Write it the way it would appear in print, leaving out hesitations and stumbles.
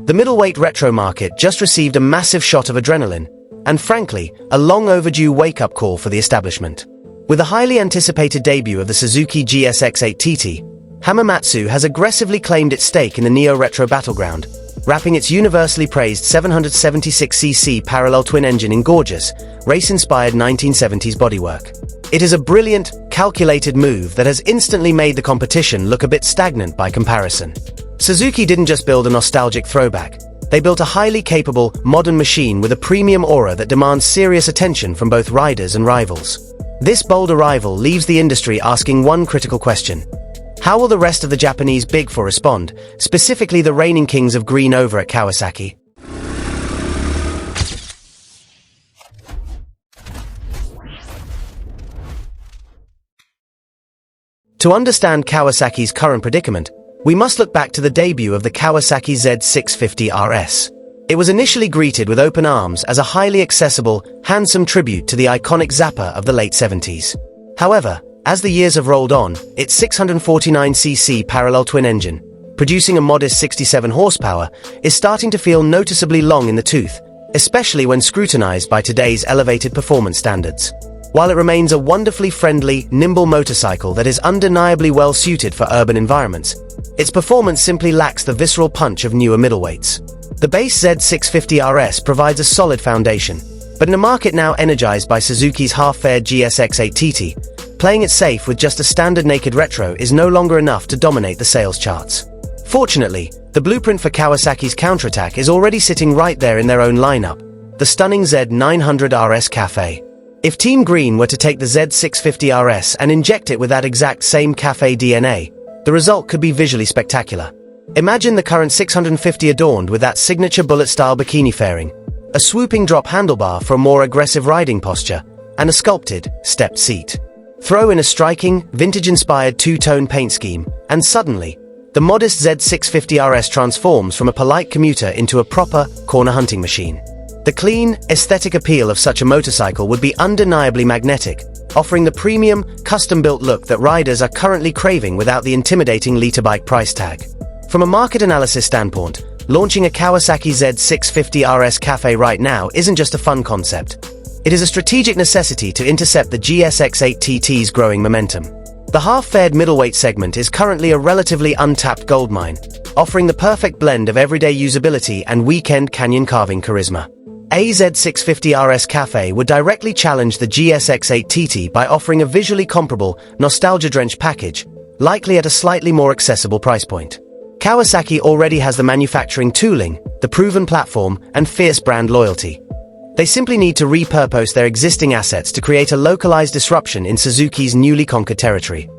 The middleweight retro market just received a massive shot of adrenaline, and frankly, a long overdue wake-up call for the establishment. With the highly anticipated debut of the Suzuki GSX 8TT, Hamamatsu has aggressively claimed its stake in the neo-retro battleground, wrapping its universally praised 776cc parallel twin engine in gorgeous, race-inspired 1970s bodywork. It is a brilliant, calculated move that has instantly made the competition look a bit stagnant by comparison. Suzuki didn't just build a nostalgic throwback. They built a highly capable, modern machine with a premium aura that demands serious attention from both riders and rivals. This bold arrival leaves the industry asking one critical question. How will the rest of the Japanese Big Four respond, specifically the reigning kings of green over at Kawasaki? To understand Kawasaki's current predicament, we must look back to the debut of the Kawasaki Z650RS. It was initially greeted with open arms as a highly accessible, handsome tribute to the iconic Zappa of the late 70s. However, as the years have rolled on, its 649cc parallel twin engine, producing a modest 67 horsepower, is starting to feel noticeably long in the tooth, especially when scrutinized by today's elevated performance standards. While it remains a wonderfully friendly, nimble motorcycle that is undeniably well suited for urban environments, its performance simply lacks the visceral punch of newer middleweights. The base Z650RS provides a solid foundation, but in a market now energized by Suzuki's half-fared GSX 8TT, playing it safe with just a standard naked retro is no longer enough to dominate the sales charts. Fortunately, the blueprint for Kawasaki's counterattack is already sitting right there in their own lineup, the stunning Z650RS Cafe. If Team Green were to take the Z650RS and inject it with that exact same Cafe DNA, the result could be visually spectacular. Imagine the current 650 adorned with that signature bullet-style bikini fairing, a swooping drop handlebar for a more aggressive riding posture, and a sculpted, stepped seat. Throw in a striking, vintage-inspired two-tone paint scheme, and suddenly, the modest Z650RS transforms from a polite commuter into a proper, corner hunting machine. The clean, aesthetic appeal of such a motorcycle would be undeniably magnetic, offering the premium, custom-built look that riders are currently craving without the intimidating literbike price tag. From a market analysis standpoint, launching a Kawasaki Z650RS Cafe right now isn't just a fun concept. It is a strategic necessity to intercept the GSX 8TT's growing momentum. The half-fared middleweight segment is currently a relatively untapped goldmine, offering the perfect blend of everyday usability and weekend canyon-carving charisma. A Z650RS Cafe would directly challenge the GSX 8TT by offering a visually comparable, nostalgia-drenched package, likely at a slightly more accessible price point. Kawasaki already has the manufacturing tooling, the proven platform, and fierce brand loyalty. They simply need to repurpose their existing assets to create a localized disruption in Suzuki's newly conquered territory.